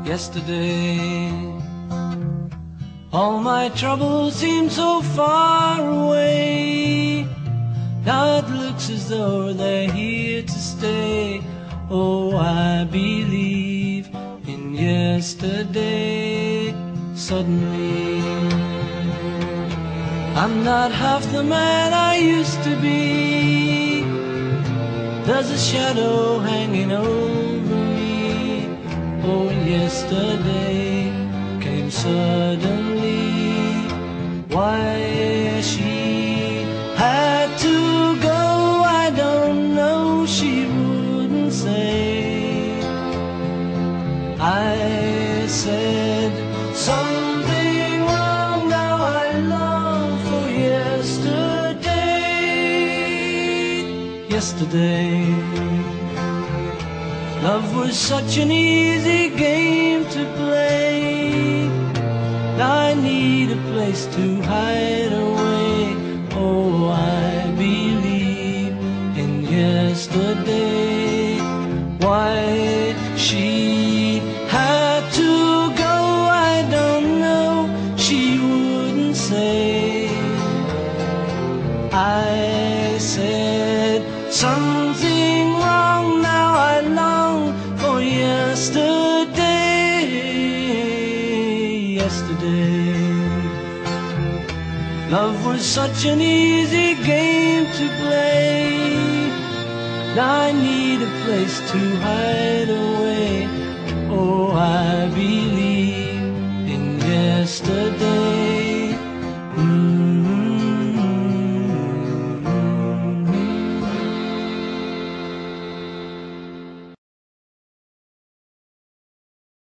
yesterday. All my troubles seem so far away. Now it looks as though they're here to stay. Oh, I believe in yesterday. Suddenly, I'm not half the man I used to be. There's a shadow hanging over me. Oh, and yesterday came suddenly. Why she had to go, I don't know, she wouldn't say. I said something wrong, now I long for yesterday. Yesterday, love was such an easy game to play. Now I need a place to hide away. Oh, I believe in yesterday. Why she had to go, I don't know, she wouldn't say. I said something wrong, now I long for yesterday. Yesterday, love was such an easy game to play. Now I need a place to hide away.